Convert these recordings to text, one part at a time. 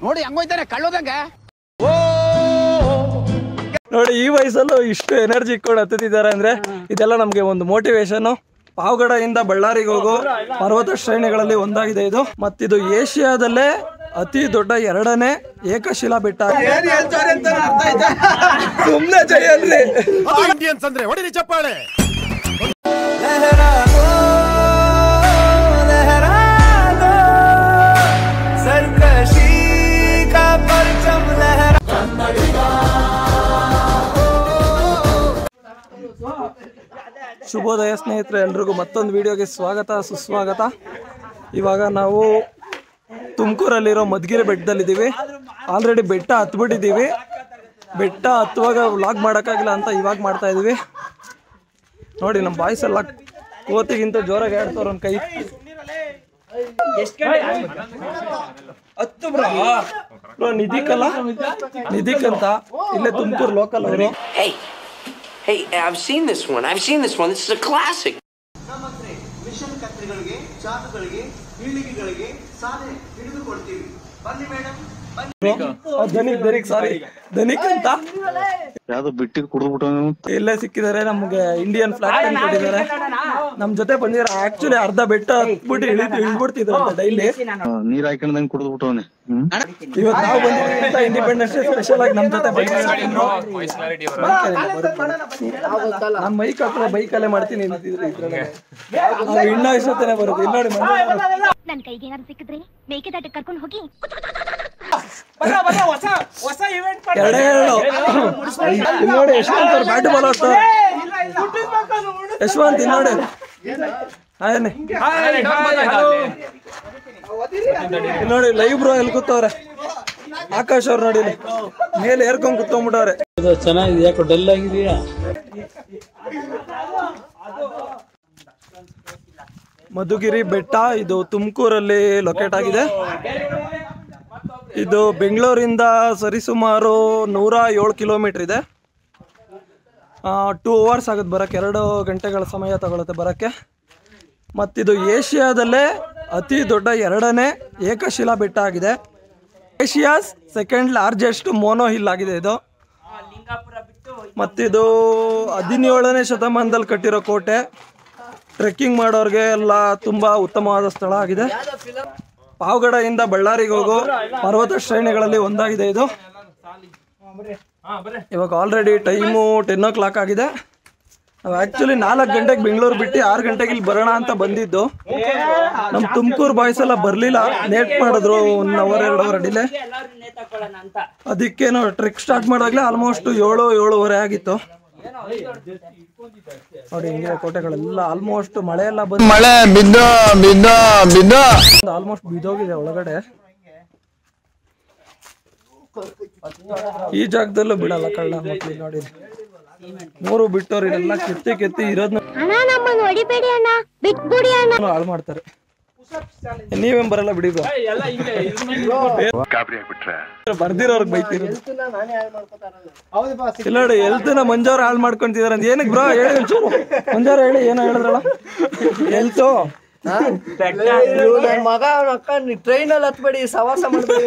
ನೋಡಿ ಹಂಗೋಯ್ತಾನೆ ಕಳ್ಳೋದಂಗ. ನೋಡಿ ಈ ವಯಸ್ಸಲ್ಲೂ ಇಷ್ಟು ಎನರ್ಜಿ ಇಟ್ಕೊಂಡು ಹತ್ತಿದ್ದಾರೆ ಅಂದ್ರೆ ಇದೆಲ್ಲ ನಮ್ಗೆ ಒಂದು ಮೋಟಿವೇಶನ್. ಪಾವಗಡದಿಂದ ಬಳ್ಳಾರಿಗೆ ಹೋಗೋ ಪರ್ವತ ಶ್ರೇಣಿಗಳಲ್ಲಿ ಒಂದಾಗಿದೆ ಇದು. ಮತ್ತಿದು ಏಷ್ಯಾದಲ್ಲೇ ಅತಿ ದೊಡ್ಡ 2ನೇ ಏಕಶಿಲಾ ಬೆಟ್ಟ. ಸುಮ್ನೆ ಜಯನ್ರಿ ಇಂಡಿಯನ್ಸ್ ಅಂದ್ರೆ ಹೊಡಿರಿ ಚಪ್ಪಾಳೆ. ಶುಭೋದಯ ಸ್ನೇಹಿತರೆ, ಎಲ್ರಿಗೂ ಮತ್ತೊಂದು ವಿಡಿಯೋಗೆ ಸ್ವಾಗತ ಸುಸ್ವಾಗತ. ಇವಾಗ ನಾವು ತುಮಕೂರಲ್ಲಿರೋ ಮಧುಗಿರಿ ಬೆಟ್ಟದಲ್ಲಿದ್ದೀವಿ. ಆಲ್ರೆಡಿ ಬೆಟ್ಟ ಹತ್ಬಿಟ್ಟಿದ್ದೀವಿ. ಬೆಟ್ಟ ಹತ್ತುವಾಗ ವ್ಲಾಗ್ ಮಾಡೋಕ್ಕಾಗಿಲ್ಲ ಅಂತ ಇವಾಗ ಮಾಡ್ತಾ ಇದ್ದೀವಿ. ನೋಡಿ ನಮ್ಮ ಬಾಯ್ಸ್ ಎಲ್ಲ ಕೋತಿಗಿಂತ ಜೋರಾಗಿ ಆಡ್ತವ್ರ ಒಂದು ಕೈ. ನಿಧಿಕಲ್ಲ, ನಿಧಿಕ್ ಅಂತ ಇಲ್ಲೇ ತುಮಕೂರು ಲೋಕಲ್ ಅವರು. Hey, I've seen this one. This is a classic. ನಮ್ಮತ್ರೆ ಮಿಷನ್ ಕತ್ರಿಗಳಿಗೆ, ಚಾಕುಗಳಿಗೆ, ಇಳಿಗೆಗಳಿಗೆ ಸಾಲೆ ಹಿಡಿದುಕೊಡ್ತೀವಿ. ಬನ್ನಿ ಮೇಡಮ್, ಧನಿಕ್ ಅಂತ ಯಾವ್ದೋ ಬಿಟ್ಟಿಗೆ ಕುಡಿದ್ಬಿಟ್ಟು ಇಲ್ಲೇ ಸಿಕ್ಕಿದ್ದಾರೆ. ನಮ್ಗೆ ಇಂಡಿಯನ್ ಫ್ಲಾಗ್ ಕೊಟ್ಟಿದ್ದಾರೆ. ನಮ್ ಜೊತೆ ಬಂದಿರೋ ಆಕ್ಚುಲಿ ಅರ್ಧ ಬೆಟ್ಟ ಹತ್ಬಿಟ್ಟು ಇಳ್ಬಿಡ್ತಿದ್ರು ಡೈಲಿ. ನೀರ್ ಹಾಕೊಂಡಂಗ್ ಕುಡಿದ್ಬಿಟ್ಟವನೆ. ಇವತ್ತು ನಾವು ಬಂದಿರೋದ್ರಿಂದ ಇಂಡಿಪೆಂಡೆನ್ಸ್ ಡೇ ಸ್ಪೆಷಲ್ ಆಗಿ ನಮ್ ಜೊತೆ ಬಂದಿರೋ. ನಾನ್ ಮೈಕ್ ಹತ್ರ ಬೈಕಲ್ಲೇ ಮಾಡ್ತೀನಿ ಇನ್ನ ಇಷ್ಟೊತ್ತೇನೆ ಬರುತ್ತೆ. ಇಲ್ಲಿ ನೋಡಿ ನನ್ ಕೈಗೆ ಏನಾದ್ರು ಸಿಕ್ಕಿದ್ರೆ ಮೇಕೆದಾಟ ಕರ್ಕೊಂಡು ಹೋಗಿ ಎರಡೇ ಎರಡು. ಇಲ್ಲಿ ನೋಡಿ ಯಶವಂತ್ ಅವ್ರು ಬ್ಯಾಟ್ ಬಾಲ್ ಆಡ್ತಾರೆ. ಯಶವಂತ್ ಇಲ್ಲಿ ನೋಡಿ ಇಲ್ಲಿ ನೋಡಿ ಲೈವ್ ಬ್ರೋ ಎಲ್ಲಿ ಕೂತವ್ರೆ. ಆಕಾಶ್ ಅವ್ರು ನೋಡಿ ಮೇಲೆ ಏರ್ಕೊಂಡ್ ಕುತ್ಕೊಂಡ್ಬಿಟ್ಟವ್ರೆ. ಚೆನ್ನಾಗಿದೆ, ಯಾಕೋ ಡಲ್ ಆಗಿದೆಯಾ? ಮಧುಗಿರಿ ಬೆಟ್ಟ ಇದು ತುಮಕೂರಲ್ಲಿ ಲೊಕೇಟ್ ಆಗಿದೆ. ಇದು ಬೆಂಗಳೂರಿಂದ ಸರಿಸುಮಾರು 107 ಕಿಲೋಮೀಟರ್ ಇದೆ. 2 ಅವರ್ಸ್ ಆಗುತ್ತೆ ಬರೋಕ್ಕೆ, 2 ಗಂಟೆಗಳ ಸಮಯ ತಗೊಳುತ್ತೆ ಬರೋಕ್ಕೆ. ಮತ್ತಿದು ಏಷ್ಯಾದಲ್ಲೇ ಅತಿ ದೊಡ್ಡ 2ನೇ ಏಕಶಿಲಾ ಬೆಟ್ಟ ಆಗಿದೆ. Asia's second largest mono hill ಆಗಿದೆ ಇದು. ಮತ್ತಿದು 17ನೇ ಶತಮಾನದಲ್ಲಿ ಕಟ್ಟಿರೋ ಕೋಟೆ. ಟ್ರೆಕ್ಕಿಂಗ್ ಮಾಡೋರಿಗೆ ಎಲ್ಲ ತುಂಬ ಉತ್ತಮವಾದ ಸ್ಥಳ ಆಗಿದೆ. ಪಾವಗಡದಿಂದ ಬಳ್ಳಾರಿಗೆ ಹೋಗೋ ಪರ್ವತ ಶ್ರೇಣಿಗಳಲ್ಲಿ ಒಂದಾಗಿದೆ ಇದು. ಇವಾಗ ಆಲ್ರೆಡಿ ಟೈಮು 10 o'clock ಆಗಿದೆ. ನಾವು ಆ್ಯಕ್ಚುಲಿ 4 ಗಂಟೆಗೆ ಬೆಂಗಳೂರು ಬಿಟ್ಟು 6 ಗಂಟೆಗೆ ಇಲ್ಲಿ ಬರೋಣ ಅಂತ ಬಂದಿದ್ದು. ನಮ್ಮ ತುಮಕೂರು ಬಾಯ್ಸ್ ಎಲ್ಲ ಬರಲಿಲ್ಲ, ಲೇಟ್ ಮಾಡಿದ್ರು. 1 hour 2 hour ಡಿಲೇ. ಅದಕ್ಕೆ ನಾವು ಟ್ರೆಕ್ ಸ್ಟಾರ್ಟ್ ಮಾಡಿದಾಗಲೇ ಆಲ್ಮೋಸ್ಟ್ 7-7:30 ಆಗಿತ್ತು. ನೋಡಿ ಹಿಂಗೆ ಕೋಟೆಗಳೆಲ್ಲ ಆಲ್ಮೋಸ್ಟ್ ಮಳೆ ಎಲ್ಲ ಬಂದು ಮಳೆ ಬಿದ್ದು ಆಲ್ಮೋಸ್ಟ್ ಬಿದ್ದೋಗಿದೆ ಒಳಗಡೆ. ಈ ಜಾಗದಲ್ಲೂ ಬಿಡಲ್ಲ ಕಳ್ಳ ಮಕ್ಳು. ನೋಡಿ 3 ಬಿಟ್ಟವ್ರು ಇದೆಲ್ಲ ಕೆತ್ತಿ ಇರೋದನ್ನ ಹಾಳು ಮಾಡ್ತಾರೆ. ನೀವೇನ್ ಬರಲ್ಲ ಬಿಡಿ ಬ್ರೋ. ಬರ್ದಿರೋರ್ಗ್ ಬೈತಿರೋದು ಇಲ್ಲ ನೋಡಿ. ಹೆಲ್ತ್ನ ಮಂಜವ್ರು ಹಾಳು ಮಾಡ್ಕೊಂತಿದಾರೆ ಅಂತ. ಏನಕ್ಕೆ ಬ್ರೋ ಹೇಳಿ ಒಂಚೂರು. ಮಂಜವ್ರು ಹೇಳಿ, ಏನೋ ಹೇಳಿದ್ರಲ್ಲ ಹೆಲ್ತು. ಮಗ ಅಕ್ಕ ಟ್ರೈನ್ ಅಲ್ಲಿ ಹತ್ಬೇಡಿ, ಸವಾಸ ಮಾಡ್ಬೇಡಿ.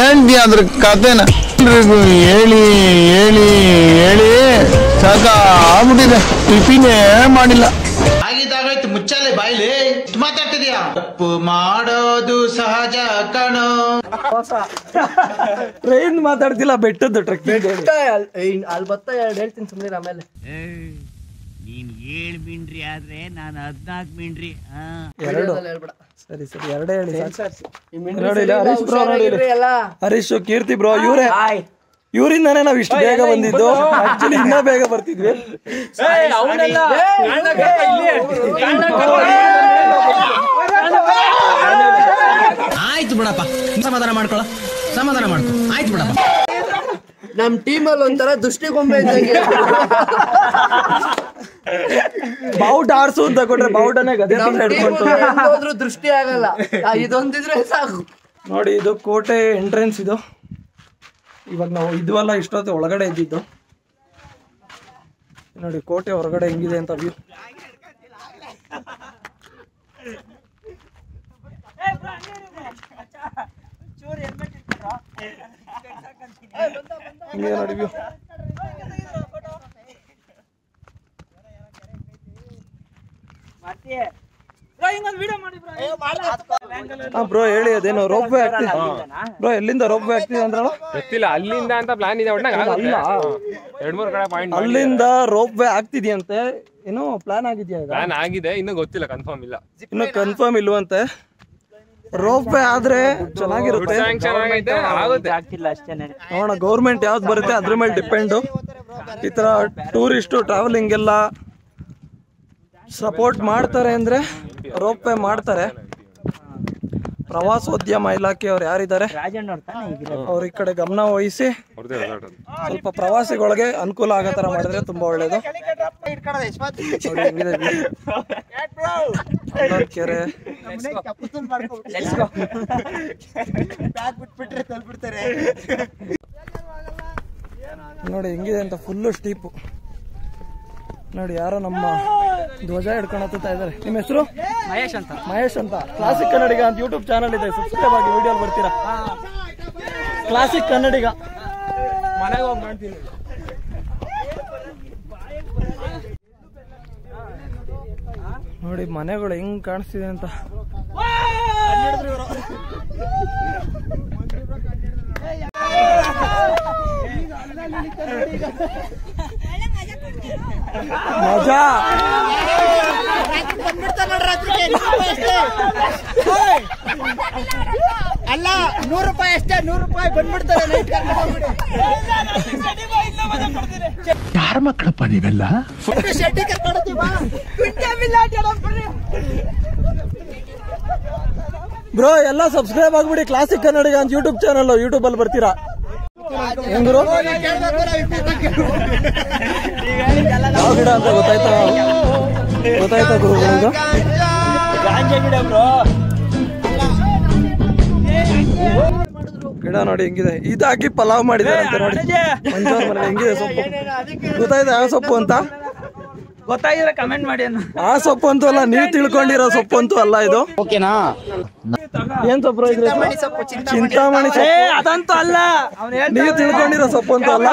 ಏನ್ತಿ ಅದ್ರ ಕತೆನ ಹೇಳಿ ಹೇಳಿ ಹೇಳಿ ಸಾಕ ಆಗ್ಬಿಟ್ಟಿದೆ. ಟಿಫಿನೇ ಮಾಡಿಲ್ಲ. ಆಗಿದ್ದಾಗಾಯ್ತು, ಮುಚ್ಚಾಲೆ ಬಾಯ್ಲಿ ಮಾತಾಡ್ತಿದ್ಯಾ. ತಪ್ಪು ಮಾಡೋದು ಸಹಜ ಕಣೋ. ಟ್ರೈನ್ ಮಾತಾಡ್ತಿಲ್ಲ, ಬೆಟ್ಟದ್ದು ಟ್ರೆಕ್ಕಿಂಗ್. ಅಲ್ಲಿ ಬತ್ತ 2 ಹೇಳ್ತೀನಿ ಸುಮ್ಮನೆ. ಆಮೇಲೆ ನೀನ್ 7 ಮಿಂಡ್ರಿ ಆದ್ರೆ ನಾನು 14 ಮಿಂಡ್ರಿ. 2 ಸರಿ 2 ಹೇಳಿ. ನೋಡಿ ಹರೀಶ್ ಬ್ರೋ, ನೋಡಿ ಹರೀಶ್, ಕೀರ್ತಿ ಬ್ರೋ, ಇವರಿಂದಾನೇ ನಾವ್ ಇಷ್ಟು ಬೇಗ ಬಂದಿದ್ದು. ಆಕ್ಚುಲಿ ಇನ್ನೂ ಬೇಗ ಬರ್ತಿದ್ವಿ. ಆಯ್ತು ಬಿಡಪ್ಪ, ಸಮಾಧಾನ ಮಾಡ್ಕೊಳ, ಆಯ್ತು ಬಿಡಪ್ಪ. ನಮ್ ಟೀಮ್ ಅಲ್ಲಿ ಒಂಥರ ದೃಷ್ಟಿಗೊಂಬೆ ಇದ್ದಂಗೆ. ಬಾವುಟ ಆರ್ಸು ಅಂತ ಕೊಟ್ರೆ ಬಾವುಟನೇ ಗದೆ ಹಿಡ್ಕೊಂಡು ದೃಷ್ಟಿ ಆಗಲ್ಲ. ಇದೊಂದಿದ್ರೆ ಸಾಕು. ನೋಡಿ ಇದು ಕೋಟೆ ಎಂಟ್ರೆನ್ಸ್ ಇದು. ಇವಾಗ ನಾವು ಇದ್ವಲ್ಲ ಇಷ್ಟೊತ್ತು ಒಳಗಡೆ ಇದ್ದಿದ್ದು. ನೋಡಿ ಕೋಟೆ ಹೊರಗಡೆ ಹೆಂಗಿದೆ ಅಂತ ವ್ಯೂ. ಹಿಂಗೆ ನೋಡಿ ವ್ಯೂ. ಬ್ರೋ ಹೇಳಿ ಅದೇನೋ ರೋಪ್ ವೇ ಆಗ್ತಿದೆ ಬ್ರೋ, ಎಲ್ಲಿಂದ ರೋಪ್ ವೇ ಆಗ್ತಿದೆ ಅಂದ್ರಲ್ಲ? ಗೊತ್ತಿಲ್ಲ, ಅಲ್ಲಿಂದ ಅಂತ ಪ್ಲಾನ್ ಇದೆ. ಒಟ್ನಾಗ ಆಗುತ್ತೆ 2-3 ಕಡೆ ಪಾಯಿಂಟ್ ಅಲ್ಲಿಂದ ರೋಪ್ ವೇ ಆಗ್ತಿದ್ಯಂತೆ. ಏನೋ ಪ್ಲಾನ್ ಆಗಿದ್ಯಾ? ಪ್ಲಾನ್ ಆಗಿದೆ, ಇನ್ನೂ ಗೊತ್ತಿಲ್ಲ, ಕನ್ಫರ್ಮ್ ಇಲ್ಲ. ಇನ್ನು ಕನ್ಫರ್ಮ್ ಇಲ್ವಂತೆ. ರೋಪ್ ವೇ ಆದ್ರೆ ಚೆನ್ನಾಗಿರುತ್ತೆ. ನೋಡೋಣ ಗೌರ್ಮೆಂಟ್ ಯಾವ್ದು ಬರುತ್ತೆ ಅದ್ರ ಮೇಲೆ ಡಿಪೆಂಡು. ಈ ತರ ಟೂರಿಸ್ಟು ಟ್ರಾವೆಲಿಂಗ್ ಎಲ್ಲ ಸಪೋರ್ಟ್ ಮಾಡ್ತಾರೆ ಅಂದ್ರೆ ರೋಪ್ ವೇ ಮಾಡ್ತಾರೆ. ಪ್ರವಾಸೋದ್ಯಮ ಇಲಾಖೆಯವ್ರು ಯಾರಿದ್ದಾರೆ ಅವ್ರ ಈ ಕಡೆ ಗಮನ ವಹಿಸಿ ಸ್ವಲ್ಪ ಪ್ರವಾಸಿಗಳಿಗೆ ಅನುಕೂಲ ಆಗೋ ತರ ಮಾಡಿದ್ರೆ ತುಂಬಾ ಒಳ್ಳೇದು. ಕೆರೆ ನೋಡಿ ಹೆಂಗಿದೆ ಅಂತ, ಫುಲ್ಲು ಸ್ಟೀಪು ನೋಡಿ. ಯಾರೋ ನಮ್ಮ ಧ್ವಜ ಹಿಡ್ಕೊಂಡು ಹತ್ತುತ್ತಾ ಇದ್ದಾರೆ. ನಿಮ್ಮ ಹೆಸರು? ಮಹೇಶ್ ಅಂತ. ಕ್ಲಾಸಿಕ್ ಕನ್ನಡಿಗ ಅಂತ ಯೂಟ್ಯೂಬ್ ಚಾನಲ್ ಇದೆ, ಸಬ್ಸ್ಕ್ರೈಬ್ ಆಗಿ ವಿಡಿಯೋ ಬರ್ತೀರಾ. ಕ್ಲಾಸಿಕ್ ಕನ್ನಡಿಗ ಮನೆಗೆ ಹೋಗಿ ಮಾಡ್ತೀನಿ. ನೋಡಿ ಮನೆಗಳು ಹೆಂಗ್ ಕಾಣಿಸ್ತಿದೆ ಅಂತ. ಮಜಾ ಅಲ್ಲ, 100 ರೂಪಾಯಿ ಅಷ್ಟೇ, 100 ರೂಪಾಯಿ ಬಂದ್ಬಿಡ್ತಾರೆ. ಯಾರ ಮಕ್ಕಳಪ್ಪ ನೀವೆಲ್ಲ? ಬ್ರೋ ಎಲ್ಲ ಸಬ್ಸ್ಕ್ರೈಬ್ ಆಗ್ಬಿಡಿ. ಕ್ಲಾಸಿಕ್ ಕನ್ನಡಿಗ ಅಂತ ಯೂಟ್ಯೂಬ್ ಚಾನಲ್, ಯೂಟ್ಯೂಬ್ ಅಲ್ಲಿ ಬರ್ತೀರಾ. ಹೆಂಗ್ರು ಯಾವ ಗಿಡ ಅಂತ ಗೊತ್ತಾಯ್ತಾ ಗುರುಗಳು? ಗಿಡ ನೋಡಿ ಹೆಂಗಿದೆ. ಇದಾಕಿ ಪಲಾವ್ ಮಾಡಿದ್ದಾರೆ ಅಂತ ನೋಡಿ. ಮಂಜವ್ರ ಮನೆ ಹೆಂಗಿದೆ ಸೊಪ್ಪು ಗೊತ್ತಾಯ್ತಾ? ಯಾವ ಸೊಪ್ಪು ಅಂತ ಗೊತ್ತಾಗಿದ್ರೆ ಕಮೆಂಟ್ ಮಾಡಿ. ಆ ಸೊಪ್ಪು ಅಂತೂ ಅಲ್ಲ, ನೀವು ತಿಳ್ಕೊಂಡಿರೋ ಸೊಪ್ಪು ಅಂತೂ ಅಲ್ಲ ಇದು. ಏನ್ ಸೊಪ್ಪು ಇದ್ರೆ? ಚಿಂತಾಮಣಿ ಸೊಪ್ಪು. ಅದಂತೂ ಅಲ್ಲ, ನೀವು ತಿಳ್ಕೊಂಡಿರೋ ಸೊಪ್ಪು ಅಂತೂ ಅಲ್ಲ.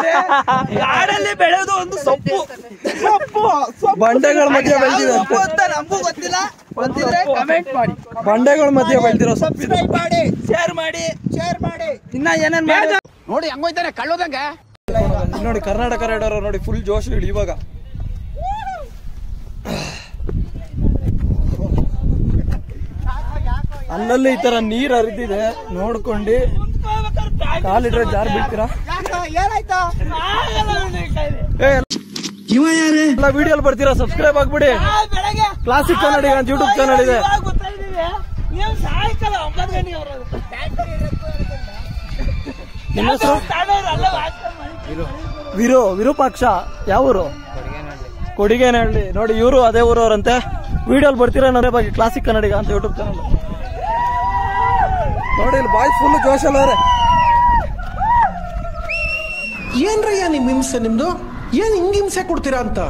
ಕಾಡಲ್ಲಿ ಬೆಳೆಯೋದು ಒಂದು ಸೊಪ್ಪು. ಬಂಡೆಗಳ ಮಧ್ಯೆ ಬೆಳೆದಿದೆ ಅಂತ ನಮಗೂ ಗೊತ್ತಿಲ್ಲ. ಗೊತ್ತಿದ್ರೆ ಕಮೆಂಟ್ ಮಾಡಿ. ಬಂಡೆಗಳ ಮಧ್ಯೆ ಬೆಳೆದಿರೋ ಸೊಪ್ಪು. ಶೇರ್ ಮಾಡಿ ಇನ್ನ ಏನೇನ್ ಮಾಡಿ ನೋಡಿ ಹಂಗೋಯ್ತಾನೆ ಕಳ್ಳೋದಂಗ. ನೋಡಿ ಕರ್ನಾಟಕ ರೈಡರ್ ನೋಡಿ ಫುಲ್ ಜೋಶ್ ಇಳಿ ಇವಾಗ. ಅಲ್ಲಲ್ಲಿ ಈ ತರ ನೀರ್ ಹರಿದಿದೆ, ನೋಡ್ಕೊಂಡು ಕಾಲಿಟ್ರೆ ಜಾರ್ ಬಿಡ್ತೀರಾ. ಎಲ್ಲ ವಿಡಿಯೋ ಬರ್ತೀರಾ, ಸಬ್ಸ್ಕ್ರೈಬ್ ಆಗ್ಬಿಡಿ. ಕ್ಲಾಸಿಕ್ ಕನ್ನಡಿಗ ಅಂತ ಯೂಟ್ಯೂಬ್ ಚಾನಲ್ ಇದೆ. ನಿಮ್ಮ ಹೆಸರು? ವಿರೂಪಾಕ್ಷ. ಯಾವ ಊರು? ಕೊಡಿಗೇನಹಳ್ಳಿ. ನೋಡಿ ಇವರು ಅದೇ ಊರವ್ರಂತೆ. ವಿಡಿಯೋ ಬರ್ತೀರಾ ನನ್ನ ಬಗ್ಗೆ ಕ್ಲಾಸಿಕ್ ಕನ್ನಡಿಗ ಅಂತ ಯೂಟ್ಯೂಬ್ ಚಾನಲ್ ನೋಡಿ. ಇಲ್ಲಿ ಬಾಯ್ಸ್ ಫುಲ್ ಜೋಶಲ್ಲವ್ರೆ. ಏನ್ರಯ್ಯ ನಿಮ್ ಹಿಂಸೆ? ನಿಮ್ದು ಏನ್ ಹಿಂಗ್ ಹಿಂಸೆ ಕೊಡ್ತೀರಾ ಅಂತ.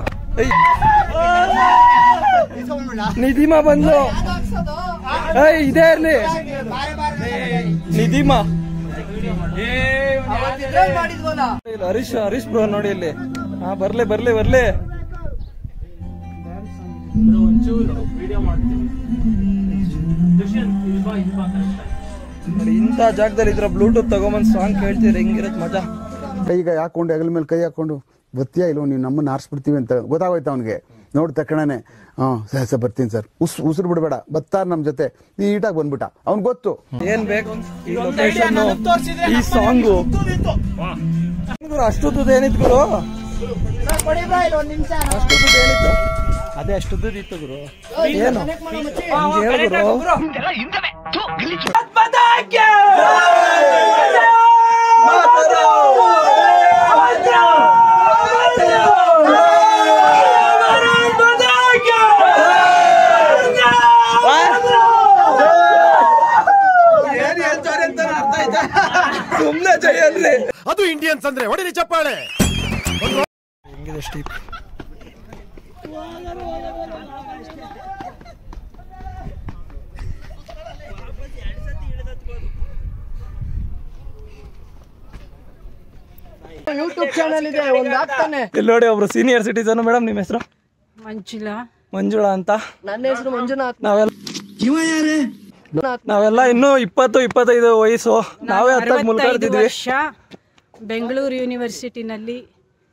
ನಿಧಿಮಾ ಬಂದು ಇದೇ ಇರ್ಲಿ. ನಿಧಿಮಾ ಹರೀಶ್ ಬ್ರೋ ನೋಡಿ ಇಲ್ಲಿ. ಹಾ ಬರ್ಲಿ. ನೋಡಿ ಇಂಥ ಜಾಗದಲ್ಲಿ ಇದ್ರ ಬ್ಲೂಟೂತ್ ತಗೊಂಬಂದ್ ಸಾಂಗ್ ಕೇಳ್ತೀರಿ, ಹೆಂಗಿರತ್ ಮಜಾ. ಕೈಗೆ ಹಾಕೊಂಡು ಹೆಗಲ ಮೇಲೆ ಕೈ ಹಾಕೊಂಡು ಗೊತ್ತಿಯಾ ಇಲ್ವ ನೀವು ನಮ್ಮನ್ನ ಆರಿಸ್ಬಿಡ್ತೀವಿ ಅಂತ ಗೊತ್ತಾಗೋಯ್ತು ಅವನಿಗೆ. ನೋಡಿ ತಕ್ಷಣನೇ ಸರ್ ಬರ್ತೀನಿ ಸರ್, ಉಸಿರು ಬಿಡಬೇಡ, ಬತ್ತಾರ ನಮ್ ಜೊತೆ ನೀಟಾಗಿ ಬಂದ್ಬಿಟ್ಟ. ಅವ್ನ್ ಗೊತ್ತು ಏನ್ ಬೇಕು ಈ ಲೊಕೇಶನ್, ಈ ಸಾಂಗು. ಅಷ್ಟುದ್ದು ಏನಿತ್ತು ಗುರು? ಅಷ್ಟುದ್ದು ಏನಿತ್ತು? ಅದೇ ಅಷ್ಟುದ್ದು ಇತ್ತು ಗುರು. ಏನು ಹೇಳು ಗುರು? ಸುಮ್ನೆ ಜಯನ್ರಿ, ಅದು ಇಂಡಿಯನ್ಸ್ ಅಂದ್ರೆ ಹೊಡಿರಿ ಚಪ್ಪಾಳೆ. ಹೆಂಗಿದೆ ಸ್ಟೀಪ್? ಯೂಟ್ಯೂಬ್ ಚಾನಲ್ ಇದೆ ಒಂದು ಆಗ್ತಾನೆ. ಇಲ್ಲಿ ನೋಡಿ ಒಬ್ರು ಸೀನಿಯರ್ ಸಿಟಿಸನ್. ಮೇಡಮ್ ನಿಮ್ಮ ಹೆಸರು? ಮಂಜುಳಾ ಅಂತ. ನನ್ನ ಹೆಸರು ಮಂಜುನಾಥ್. ನಾವೆಲ್ಲ ಇನ್ನೂ 20-25 ವಯಸ್ಸು. ನಾವೇ ಹತ್ತಾಗಿ ಮುಲ್ಕಾಡ್ತಿದ್ವಿ. ಬೆಂಗಳೂರು ಯೂನಿವರ್ಸಿಟಿನಲ್ಲಿ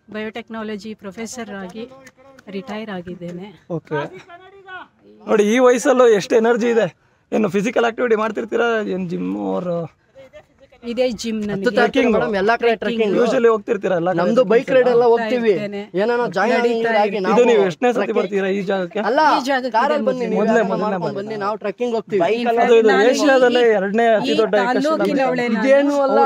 ಬಯೋಟೆಕ್ನಾಲಜಿ ಪ್ರೊಫೆಸರ್ ಆಗಿ ರಿಟೈರ್ ಆಗಿದ್ದೇನೆ. ಓಕೆ. ನೋಡಿ ಈ ವಯಸ್ಸಲ್ಲೂ ಎಷ್ಟು ಎನರ್ಜಿ ಇದೆ. ಏನು ಫಿಸಿಕಲ್ ಆಕ್ಟಿವಿಟಿ ಮಾಡ್ತಿರ್ತೀರಾ? ಏನು ಜಿಮ್ ಆರ್ ಇದೇ ಜಿಮ್ ಮೇಡಮ್ ಎಲ್ಲ ಕಡೆ ಟ್ರೆಕ್ಕಿಂಗ್ ಯೂಶಲಿ ಹೋಗ್ತಿರ್ತೀರಾ? ಎಲ್ಲ ನಮ್ದು ಬೈಕ್ ರೈಡ್ ಎಲ್ಲ ಹೋಗ್ತೀವಿ. ಏನಾನ ಜಾಯಿನ್ ಆಗಿ ಇದು ನೀವು ಎಷ್ಟನೇ ಸತಿ ಬರ್ತೀರಾ ಈ ಜಾಗಕ್ಕೆ? ಅಲ್ಲ ಕಾರಲ್ಲಿ ಬನ್ನಿ, ಬನ್ನಿ ನಾವು ಟ್ರೆಕ್ಕಿಂಗ್ ಹೋಗ್ತೀವಿ. ಅದು ಇದು ಏಷ್ಯಾದಲ್ಲೇ 2ನೇ ಅತಿ ದೊಡ್ಡ ಇದೇನು ಅಲ್ಲ,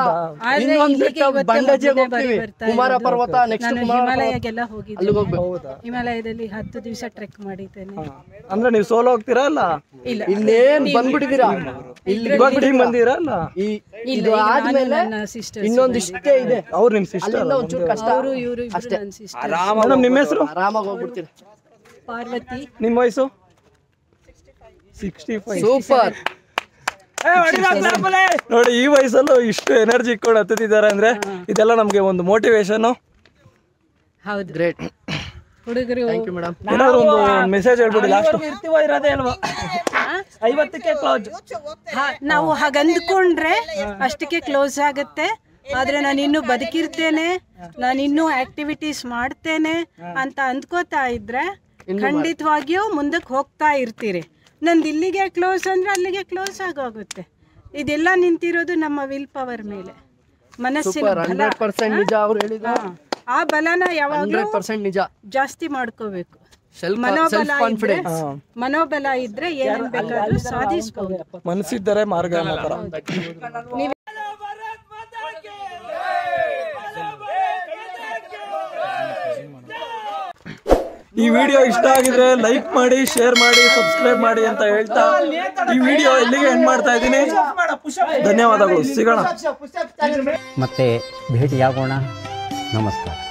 ಇನ್ನೊಂದು ಬೆಟ್ಟ ಬಂಡಾಜಿಗೆ ಹೋಗ್ತೀವಿ. ಕುಮಾರ ಪರ್ವತ, ನೆಕ್ಸ್ಟ್ ಹಿಮಾಲಯಗೆಲ್ಲ ಹೋಗಿದ್ದೀನಿ. ಹಿಮಾಲಯದಲ್ಲಿ 10 ದಿವಸ ಟ್ರೆಕ್ ಮಾಡಿದ್ದೇನೆ. ಅಂದ್ರೆ ನೀವು ಸೋಲೋ ಹೋಗ್ತೀರಾ? ಅಲ್ಲ ಇನ್ನೇನ್ ಬಂದ್ಬಿಟ್ಟಿದ್ದೀರಾ? ಇಲ್ಲಿ ಬಂದಿರಾ? ಅಲ್ಲ ಇದು ಆದ್ಮೇಲೆ ಇನ್ನೊಂದು ಇಷ್ಟೇ ಇದೆ. ಅವ್ರು ನಿಮ್ ಸಿಸ್ಟರ್? ಒಂಚೂರು ಕಷ್ಟ. ಅಷ್ಟೇ. ಮೇಡಮ್ ನಿಮ್ಮ ಹೆಸರು? ಆರಾಮಾಗಿ ಹೋಗ್ಬಿಡ್ತೀರಾ. ಪಾರ್ವತಿ. ನಿಮ್ಮ ವಯಸ್ಸು? 65. ಸೂಪರ್. ನೋಡಿ ಈ ವಯಸ್ಸಲ್ಲೂ ಇಷ್ಟು ಎನರ್ಜಿ ಇಟ್ಕೊಂಡು ಹತ್ತಿದ್ದಾರೆ ಅಂದ್ರೆ ಇದೆಲ್ಲ ನಮ್ಗೆ ಒಂದು ಮೋಟಿವೇಶನ್. ಹೌದು, ಗ್ರೇಟ್ ಹುಡುಗರು. Thank you madam. ಏನಾದ್ರು ಒಂದು ಮೆಸೇಜ್ ಹೇಳ್ಬಿಡಿ ಲಾಸ್ಟ್. ಇರೋದೇ ಅಲ್ವಾ 50ಕ್ಕೆ ಕ್ಲೋಸ್. ನಾವು ಹಾಗಂದ್ಕೊಂಡ್ರೆ ಅಷ್ಟಕ್ಕೆ ಕ್ಲೋಸ್ ಆಗುತ್ತೆ. ಆದ್ರೆ ನಾನು ಇನ್ನೂ ಬದುಕಿರ್ತೇನೆ, ನಾನು ಇನ್ನೂ ಆಕ್ಟಿವಿಟೀಸ್ ಮಾಡ್ತೇನೆ ಅಂತ ಅಂದ್ಕೋತಾ ಇದ್ರೆ ಖಂಡಿತವಾಗಿಯೂ ಮುಂದಕ್ಕೆ ಹೋಗ್ತಾ ಇರ್ತೀರಿ. ನಂದು ಇಲ್ಲಿಗೆ ಕ್ಲೋಸ್ ಅಂದ್ರೆ ಅಲ್ಲಿಗೆ ಕ್ಲೋಸ್ ಆಗೋಗುತ್ತೆ. ಇದೆಲ್ಲ ನಿಂತಿರೋದು ನಮ್ಮ ವಿಲ್ ಪವರ್ ಮೇಲೆ, ಮನಸ್ಸಿನ ಬಲ. 100% ನಿಜ ಅವ್ರು ಹೇಳಿದ. ಆ ಬಲನ ಯಾವಾಗಲೂ 100% ನಿಜ ಜಾಸ್ತಿ ಮಾಡ್ಕೋಬೇಕು. ಮನೋಬಲ ಇದ್ರೆ ಏನೇನ್ ಬೇಕಾದ್ರೂ ಸಾಧಿಸಬಹುದು. ಮನಸ್ಸಿದ್ದರೆ ಮಾರ್ಗ ಅನ್ನೋ ತರ. ಈ ವಿಡಿಯೋ ಇಷ್ಟ ಆಗಿದ್ರೆ ಲೈಕ್ ಮಾಡಿ, ಶೇರ್ ಮಾಡಿ, ಸಬ್ಸ್ಕ್ರೈಬ್ ಮಾಡಿ ಅಂತ ಹೇಳ್ತಾ ಈ ವಿಡಿಯೋ ಇಲ್ಲಿಗೆ ಎಂಡ್ ಮಾಡ್ತಾ ಇದ್ದೀನಿ. ಧನ್ಯವಾದಗಳು. ಸಿಗೋಣ ಮತ್ತೆ ಭೇಟಿಯಾಗೋಣ. ನಮಸ್ಕಾರ.